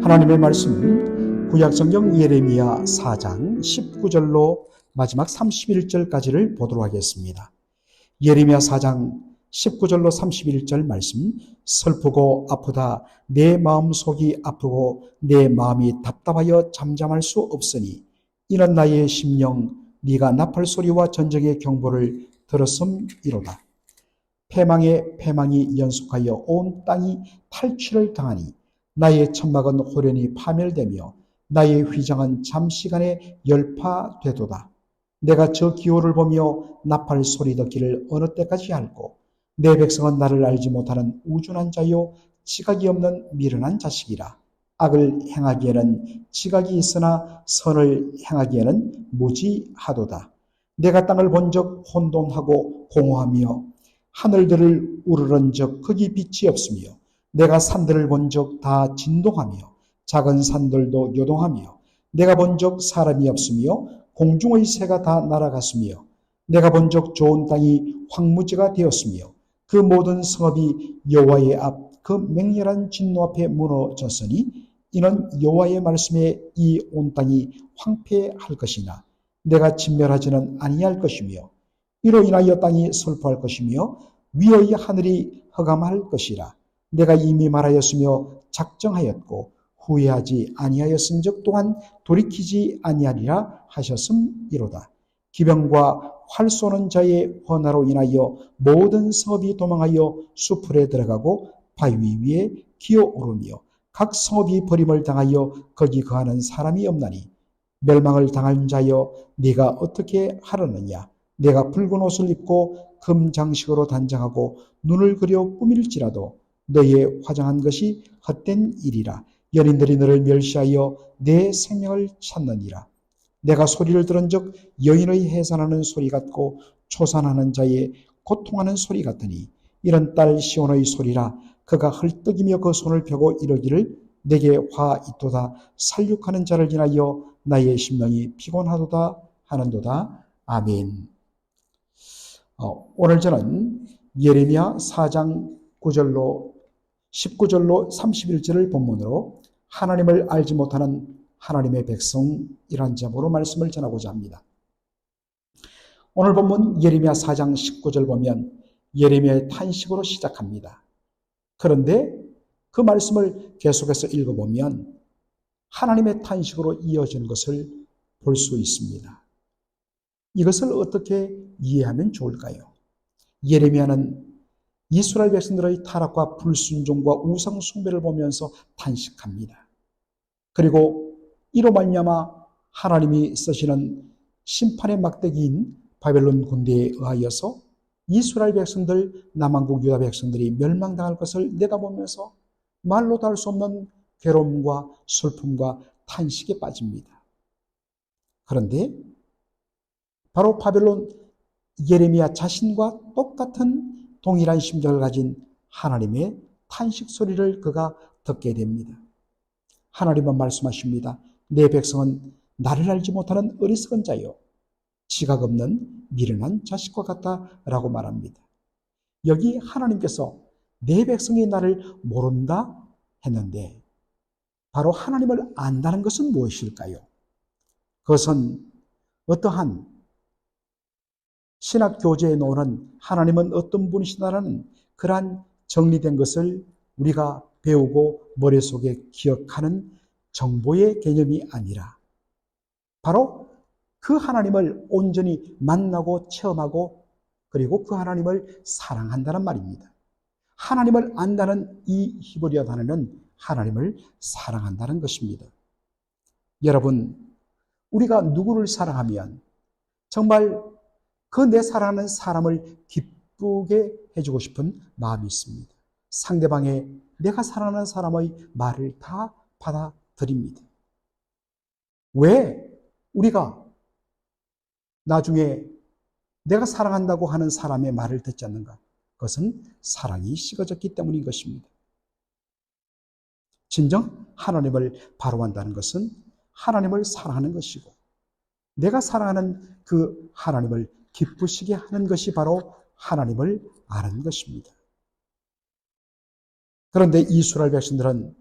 하나님의 말씀은 구약성경 예레미야 4장 19절로 마지막 31절까지를 보도록 하겠습니다. 예레미야 4장 19절로 31절 말씀. 슬프고 아프다 내 마음속이 아프고 내 마음이 답답하여 잠잠할 수 없으니 이는 나의 심령 네가 나팔 소리와 전쟁의 경보를 들었음이로다. 패망에 패망이 연속하여 온 땅이 탈취를 당하니 나의 천막은 호련히 파멸되며 나의 휘장은 잠시간에 열파되도다. 내가 저 기호를 보며 나팔 소리 듣기를 어느 때까지 할꼬. 내 백성은 나를 알지 못하는 우준한 자요 지각이 없는 미련한 자식이라. 악을 행하기에는 지각이 있으나 선을 행하기에는 무지하도다. 내가 땅을 본적 혼돈하고 공허하며 하늘들을 우러른적 거기 빛이 없으며 내가 산들을 본적 다 진동하며 작은 산들도 요동하며 내가 본적 사람이 없으며 공중의 새가 다 날아갔으며 내가 본적 좋은 땅이 황무지가 되었으며 그 모든 성읍이 여호와의 앞 그 맹렬한 진노 앞에 무너졌으니 이는 여호와의 말씀에 이 온 땅이 황폐할 것이나 내가 진멸하지는 아니할 것이며 이로 인하여 땅이 슬퍼할 것이며 위의 하늘이 흑암할 것이라. 내가 이미 말하였으며 작정하였고 후회하지 아니하였은즉 또한 돌이키지 아니하리라 하셨음이로다. 기병과 활 쏘는 자의 헌화로 인하여 모든 성읍이 도망하여 수풀에 들어가고 바위 위에 기어오르며 각 성읍이 버림을 당하여 거기 거하는 사람이 없나니 멸망을 당한 자여 네가 어떻게 하려느냐. 내가 붉은 옷을 입고 금장식으로 단장하고 눈을 그려 꾸밀지라도 너의 화장한 것이 헛된 일이라. 연인들이 너를 멸시하여 내 생명을 찾느니라. 내가 소리를 들은즉 여인의 해산하는 소리 같고 초산하는 자의 고통하는 소리 같으니 이런 딸 시온의 소리라. 그가 헐떡이며 그 손을 펴고 이르기를 내게 화 있도다. 살육하는 자를 인하여 나의 심령이 피곤하도다 하는도다. 아멘. 오늘 저는 예레미야 4장 9절로 19절로 31절을 본문으로 하나님을 알지 못하는 하나님의 백성이란 제목으로 말씀을 전하고자 합니다. 오늘 본문 예레미야 4장 19절 보면 예레미야의 탄식으로 시작합니다. 그런데 그 말씀을 계속해서 읽어보면 하나님의 탄식으로 이어진 것을 볼 수 있습니다. 이것을 어떻게 이해하면 좋을까요? 예레미야는 이스라엘 백성들의 타락과 불순종과 우상 숭배를 보면서 탄식합니다. 그리고 이로 말미암아 하나님이 쓰시는 심판의 막대기인 바벨론 군대에 의하여서 이스라엘 백성들, 남한국 유다 백성들이 멸망당할 것을 내다보면서 말로도 할 수 없는 괴로움과 슬픔과 탄식에 빠집니다. 그런데 바로 바벨론 예레미야 자신과 똑같은 동일한 심정을 가진 하나님의 탄식 소리를 그가 듣게 됩니다. 하나님은 말씀하십니다. 내 백성은 나를 알지 못하는 어리석은 자요 지각 없는 미련한 자식과 같다라고 말합니다. 여기 하나님께서 내 백성이 나를 모른다 했는데 바로 하나님을 안다는 것은 무엇일까요? 그것은 어떠한 신학 교재에 나오는 하나님은 어떤 분이시다라는 그러한 정리된 것을 우리가 배우고 머릿속에 기억하는 정보의 개념이 아니라 바로 그 하나님을 온전히 만나고 체험하고 그리고 그 하나님을 사랑한다는 말입니다. 하나님을 안다는 이 히브리어 단어는 하나님을 사랑한다는 것입니다. 여러분, 우리가 누구를 사랑하면 정말 그 내 사랑하는 사람을 기쁘게 해주고 싶은 마음이 있습니다. 상대방의 내가 사랑하는 사람의 말을 다 받아들입니다. 왜 우리가 나중에 내가 사랑한다고 하는 사람의 말을 듣지 않는가? 그것은 사랑이 식어졌기 때문인 것입니다. 진정 하나님을 바라본다는 것은 하나님을 사랑하는 것이고 내가 사랑하는 그 하나님을 기쁘시게 하는 것이 바로 하나님을 아는 것입니다. 그런데 이스라엘 백성들은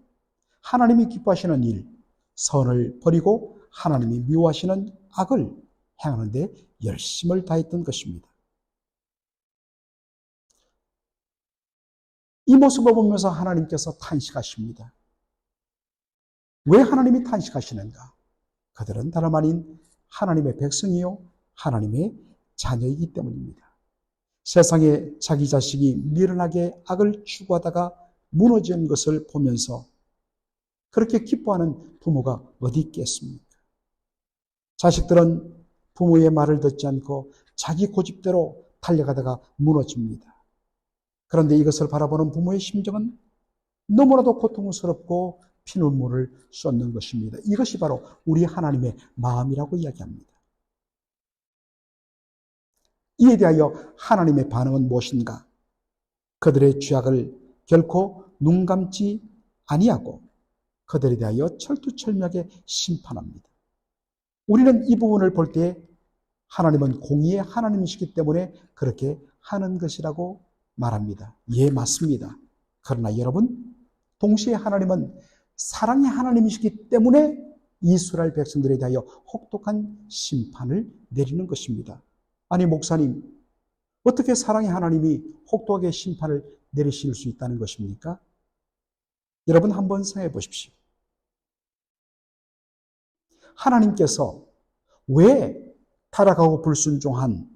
하나님이 기뻐하시는 일, 선을 버리고 하나님이 미워하시는 악을 행하는 데 열심을 다했던 것입니다. 이 모습을 보면서 하나님께서 탄식하십니다. 왜 하나님이 탄식하시는가? 그들은 다름 아닌 하나님의 백성이요 하나님의 자녀이기 때문입니다. 세상에 자기 자식이 미련하게 악을 추구하다가 무너진 것을 보면서 그렇게 기뻐하는 부모가 어디 있겠습니까? 자식들은 부모의 말을 듣지 않고 자기 고집대로 달려가다가 무너집니다. 그런데 이것을 바라보는 부모의 심정은 너무나도 고통스럽고 피눈물을 쏟는 것입니다. 이것이 바로 우리 하나님의 마음이라고 이야기합니다. 이에 대하여 하나님의 반응은 무엇인가? 그들의 죄악을 결코 눈 감지 아니하고 그들에 대하여 철두철미하게 심판합니다. 우리는 이 부분을 볼 때 하나님은 공의의 하나님이시기 때문에 그렇게 하는 것이라고 말합니다. 예, 맞습니다. 그러나 여러분, 동시에 하나님은 사랑의 하나님이시기 때문에 이스라엘 백성들에 대하여 혹독한 심판을 내리는 것입니다. 아니, 목사님, 어떻게 사랑의 하나님이 혹독하게 심판을 내리실 수 있다는 것입니까? 여러분 한번 생각해 보십시오. 하나님께서 왜 타락하고 불순종한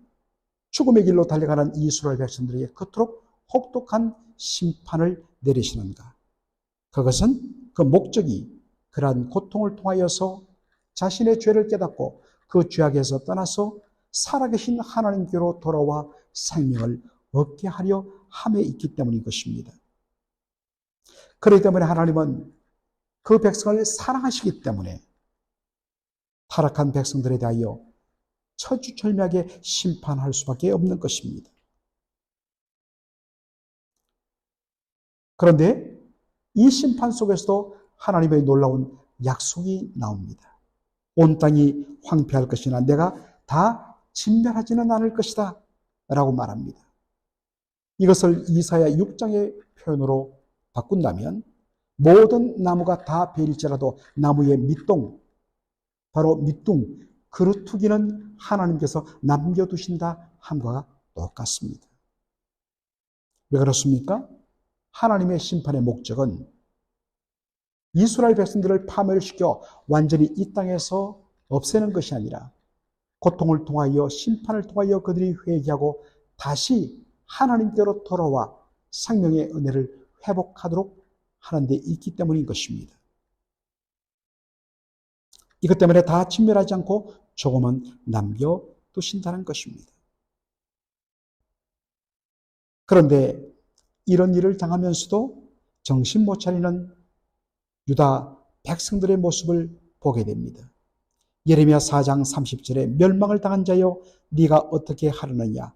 죽음의 길로 달려가는 이스라엘 백성들에게 그토록 혹독한 심판을 내리시는가? 그것은 그 목적이 그러한 고통을 통하여서 자신의 죄를 깨닫고 그 죄악에서 떠나서 살아계신 하나님께로 돌아와 생명을 얻게 하려 함에 있기 때문인 것입니다. 그렇기 때문에 하나님은 그 백성을 사랑하시기 때문에 타락한 백성들에 대하여 처주철미하게 심판할 수밖에 없는 것입니다. 그런데 이 심판 속에서도 하나님의 놀라운 약속이 나옵니다. 온 땅이 황폐할 것이나 내가 다 진멸하지는 않을 것이다 라고 말합니다. 이것을 이사야 6장의 표현으로 바꾼다면 모든 나무가 다 베일지라도 나무의 밑동, 바로 밑둥, 그루터기는 하나님께서 남겨두신다 함과 똑같습니다. 왜 그렇습니까? 하나님의 심판의 목적은 이스라엘 백성들을 파멸시켜 완전히 이 땅에서 없애는 것이 아니라 고통을 통하여 심판을 통하여 그들이 회개하고 다시 하나님께로 돌아와 생명의 은혜를 회복하도록 하는 데 있기 때문인 것입니다. 이것 때문에 다 진멸하지 않고 조금은 남겨두신다는 것입니다. 그런데 이런 일을 당하면서도 정신 못 차리는 유다 백성들의 모습을 보게 됩니다. 예레미야 4장 30절에 멸망을 당한 자여 네가 어떻게 하려느냐?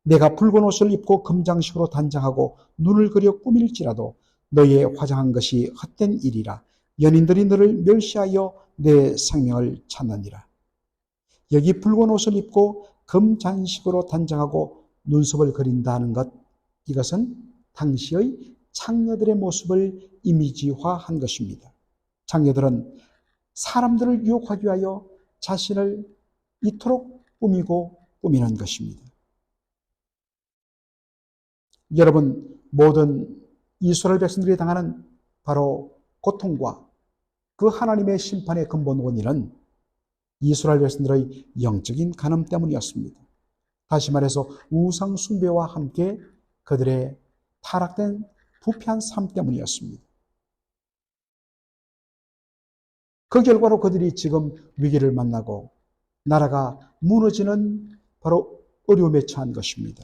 내가 붉은 옷을 입고 금장식으로 단장하고 눈을 그려 꾸밀지라도 너의 화장한 것이 헛된 일이라. 연인들이 너를 멸시하여 내 생명을 찾느니라. 여기 붉은 옷을 입고 금장식으로 단장하고 눈썹을 그린다는 것, 이것은 당시의 창녀들의 모습을 이미지화한 것입니다. 창녀들은 사람들을 유혹하기 위하여 자신을 이토록 꾸미는 것입니다. 여러분, 모든 이스라엘 백성들이 당하는 바로 고통과 그 하나님의 심판의 근본 원인은 이스라엘 백성들의 영적인 간음 때문이었습니다. 다시 말해서 우상 숭배와 함께 그들의 타락된 부패한 삶 때문이었습니다. 그 결과로 그들이 지금 위기를 만나고 나라가 무너지는 바로 어려움에 처한 것입니다.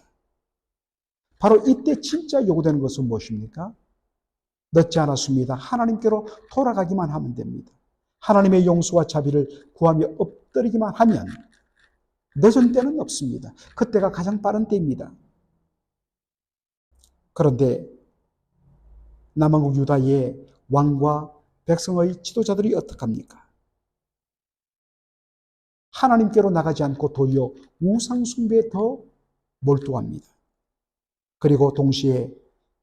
바로 이때 진짜 요구되는 것은 무엇입니까? 늦지 않았습니다. 하나님께로 돌아가기만 하면 됩니다. 하나님의 용서와 자비를 구하며 엎드리기만 하면 늦은 때는 없습니다. 그때가 가장 빠른 때입니다. 그런데 남왕국 유다의 왕과 백성의 지도자들이 어떡합니까? 하나님께로 나가지 않고 도리어 우상 숭배에 더 몰두합니다. 그리고 동시에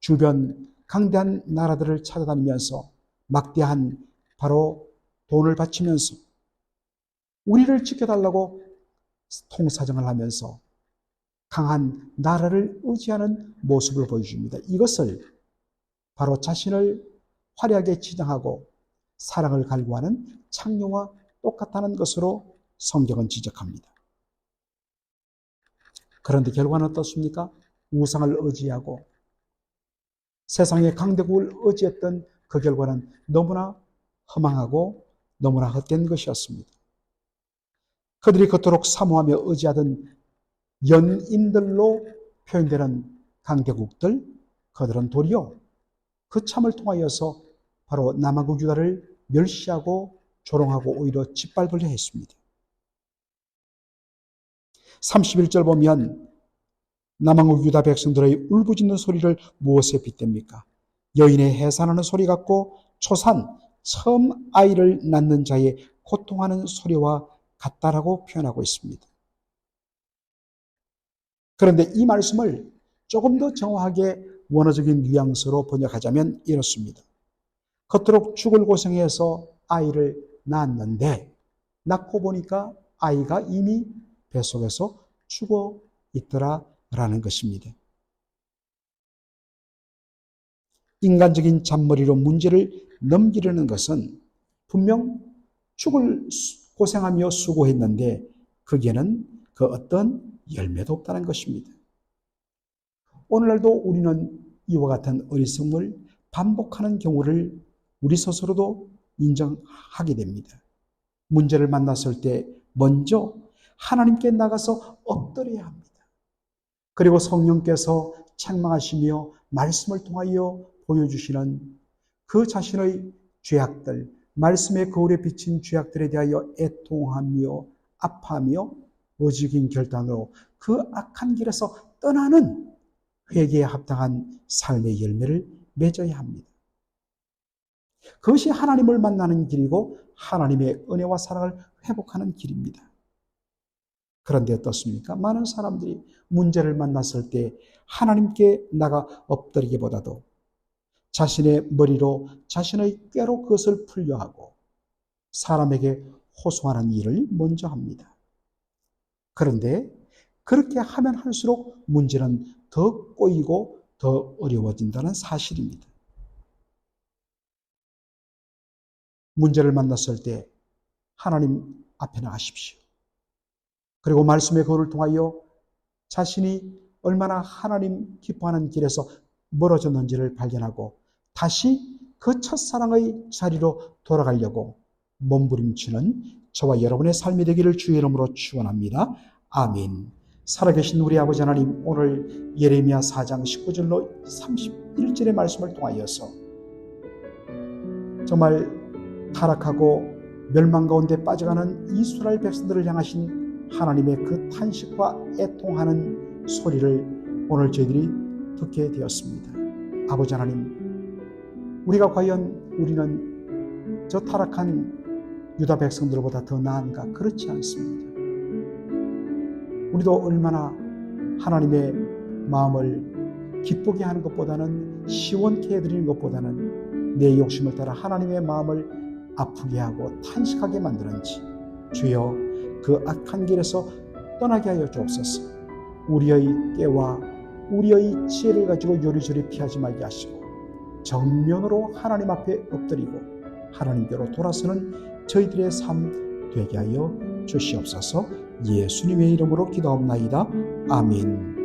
주변 강대한 나라들을 찾아다니면서 막대한 바로 돈을 바치면서 우리를 지켜달라고 통사정을 하면서 강한 나라를 의지하는 모습을 보여줍니다. 이것을 바로 자신을 화려하게 치장하고 사랑을 갈구하는 창녀와 똑같다는 것으로 성경은 지적합니다. 그런데 결과는 어떻습니까? 우상을 의지하고 세상의 강대국을 의지했던 그 결과는 너무나 허망하고 너무나 헛된 것이었습니다. 그들이 그토록 사모하며 의지하던 연인들로 표현되는 강대국들, 그들은 도리어 그 참을 통하여서 바로 남한국 유다를 멸시하고 조롱하고 오히려 짓밟으려 했습니다. 31절 보면 남한국 유다 백성들의 울부짖는 소리를 무엇에 빗댑니까? 여인의 해산하는 소리 같고 초산, 처음 아이를 낳는 자의 고통하는 소리와 같다라고 표현하고 있습니다. 그런데 이 말씀을 조금 더 정확하게 원어적인 뉘앙스로 번역하자면 이렇습니다. 그토록 죽을 고생해서 아이를 낳았는데 낳고 보니까 아이가 이미 뱃속에서 죽어 있더라라는 것입니다. 인간적인 잔머리로 문제를 넘기려는 것은 분명 죽을 고생하며 수고했는데 거기에는 그 어떤 열매도 없다는 것입니다. 오늘날도 우리는 이와 같은 어리석음을 반복하는 경우를 우리 스스로도 인정하게 됩니다. 문제를 만났을 때 먼저 하나님께 나가서 엎드려야 합니다. 그리고 성령께서 책망하시며 말씀을 통하여 보여주시는 그 자신의 죄악들, 말씀의 거울에 비친 죄악들에 대하여 애통하며 아파하며 오직인 결단으로 그 악한 길에서 떠나는 회개에 합당한 삶의 열매를 맺어야 합니다. 그것이 하나님을 만나는 길이고 하나님의 은혜와 사랑을 회복하는 길입니다. 그런데 어떻습니까? 많은 사람들이 문제를 만났을 때 하나님께 나가 엎드리기보다도 자신의 머리로 자신의 꾀로 그것을 풀려하고 사람에게 호소하는 일을 먼저 합니다. 그런데 그렇게 하면 할수록 문제는 더 꼬이고 더 어려워진다는 사실입니다. 문제를 만났을 때 하나님 앞에 나가십시오. 그리고 말씀의 거울을 통하여 자신이 얼마나 하나님 기뻐하는 길에서 멀어졌는지를 발견하고 다시 그 첫사랑의 자리로 돌아가려고 몸부림치는 저와 여러분의 삶이 되기를 주의 이름으로 축원합니다. 아멘. 살아계신 우리 아버지 하나님, 오늘 예레미야 4장 19절로 31절의 말씀을 통하여서 정말 타락하고 멸망 가운데 빠져가는 이스라엘 백성들을 향하신 하나님의 그 탄식과 애통하는 소리를 오늘 저희들이 듣게 되었습니다. 아버지 하나님, 우리가 과연 우리는 저 타락한 유다 백성들보다 더 나은가? 그렇지 않습니다. 우리도 얼마나 하나님의 마음을 기쁘게 하는 것보다는 시원케 해드리는 것보다는 내 욕심을 따라 하나님의 마음을 아프게 하고 탄식하게 만드는지 주여 그 악한 길에서 떠나게 하여 주옵소서. 우리의 깨와 우리의 지혜를 가지고 요리조리 피하지 말게 하시고 정면으로 하나님 앞에 엎드리고 하나님께로 돌아서는 저희들의 삶 되게 하여 주시옵소서. 예수님의 이름으로 기도합나이다. 아멘.